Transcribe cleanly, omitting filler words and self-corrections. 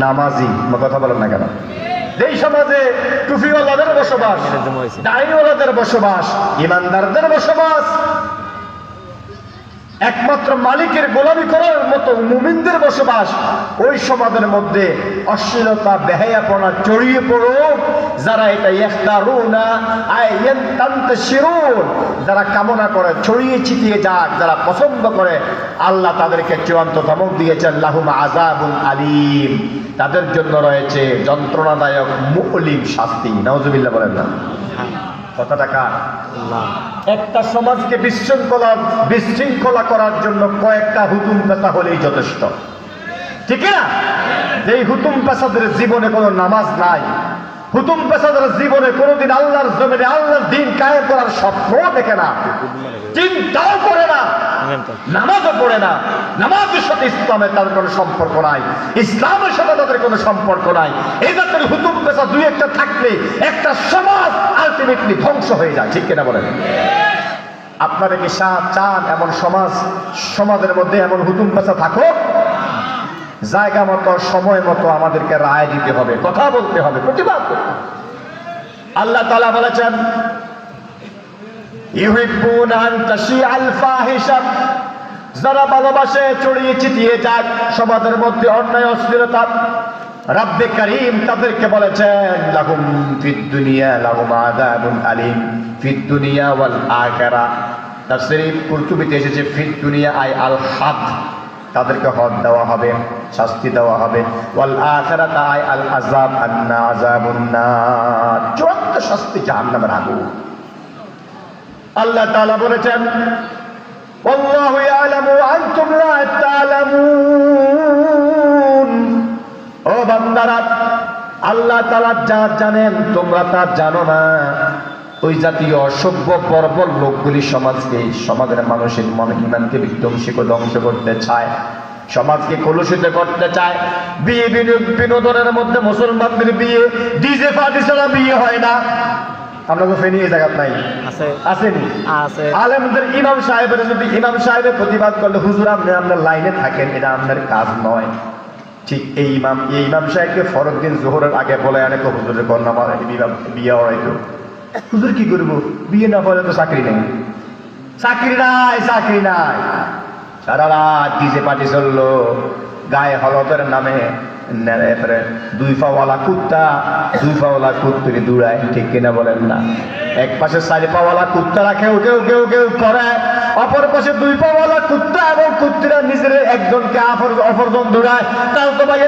নামাজি কথা বলেন না কেন? যেই সমাজে টুপিওয়ালাদের বসবাস, দাড়িওয়ালাদের বসবাস, ইমানদারদের বসবাস, একমাত্র মালিকের গোলামি করার মতো মুমিনদের বসবাস, ওই সমাজের মধ্যে অশ্লীলতা বেহায়াপনা ছড়িয়ে পড়ুক। যারা এটা ইখতারুনা আয়ান্তানতাশিরুন, যারা কামনা করে ছড়িয়ে ছিটিয়ে যাক, যারা পছন্দ করে, আল্লাহ তাদেরকে চূড়ান্ত ধমক দিয়েছেন, লাহুম আযাবুন আলীম, তাদের জন্য রয়েছে যন্ত্রণাদায়ক মুলিম শাস্তি। নাউজুবিল্লাহ বলেন না? কথাটা কার? একটা সমাজকে বিশৃঙ্খলা করার জন্য কয়েকটা হুতুম পেশা হলেই যথেষ্ট, ঠিক না? এই হুতুম পেশাদের জীবনে কোনো নামাজ নাই, হুতুম পেশাদের জীবনে কোনোদিন আল্লাহর জমিনে আল্লাহর দ্বীন কায়েম করার স্বপ্ন দেখে না, চিন্তাও করে না, নামাজও পড়ে না। নামাজের সাথে ইসলামের তাদের কোনো সম্পর্ক নাই, ইসলামের সাথে তাদের কোনো সম্পর্ক নাই। এই জাতীয় হুতুম পেশা দুই একটা থাকলে একটা সমাজ আলটিমেটলি ধ্বংস হয়ে যায়, ঠিক কিনা বলেন? আপনারা কি চান এমন সমাজের মধ্যে এমন হুতুম পেশা থাকুক? জায়গা মতো সময় মতো আমাদেরকে রায় দিতে হবে, কথা বলতে হবে, প্রতিবাদ করতে হবে। আল্লাহ তাআলা বলেছেন, ইউহিব্বুনা আন তাশিআল ফাহিশা, যারা ভালোবাসে ছড়িয়ে ছিটিয়ে যাক সমাজের মধ্যে অন্যায় অশ্লীলতা। রাব্বে কারীম তাদেরকে বলেছেন, লাহুম ফিদ দুনিয়া লাহুম আযাবুন আলীম ফিদ দুনিয়া ওয়াল আখিরাহ। তাফসীরে কুরতুবীতে এসেছে ফিদ দুনিয়া আই আল হাদ, তাদেরকে হদ দেওয়া হবে, শাস্তি দেওয়া হবে। ওয়াল আখিরাত আই আল আযাব আন্না আযাবুন নার, চূড়ান্ত শাস্তি জাহান্নামের আগুন। আল্লাহ তাআলা বলেছেন, আল্লাহু ইয়ালামু আনতুম লা তা'লামুন, ও বান্দারা, আল্লাহ তাআলা যা জানেন তোমরা তা জানো না। ওই জাতীয় অসভ্য বর্বর লোকগুলি সমাজের মানুষের ইমানকে ধ্বংস করতে চায়, সমাজকে কলুষিত করতে চায়। বিয়ে বিনোদনের মধ্যে মুসলমানদের বিয়ে ডিজে পার্টি ছাড়া বিয়ে হয় না। আমরা তো ফেনি এই জায়গাত নাই, আসেনি? আলেমদের ইমাম সাহেবের যদি ইমাম সাহেবের প্রতিবাদ করলে, হুজুর আপনার লাইনে থাকেন, এটা আপনার কাজ নয়। ঠিক এই ইমাম সাহেবকে ফরজ দিন জোহরের আগে বলে আনে, হুজুরের কন্যা বিয়ে হয়তো, হুজুর কি করবো, বিয়ে না হলে তো চাকরি নেই, চাকরি নাই, চাকরি নাই। সারা রাত ডিজে পার্টি চললো, গায়ে হলদের নামে দুই পাওয়ালা কুত্তা দুই পাওয়ালা কুত্তরি দৌড়ায়, ঠিক কিনা বলেন না? এক পাশে 4 পাওয়ালা কুত্তারা কেউ কেউ কেউ কেউ করে, অপর পাশে 2 পাওয়ালা কুত্তা এবং কুত্তিরা নিজের একজনকে অপরজন দৌড়ায়। তাও তো ভাই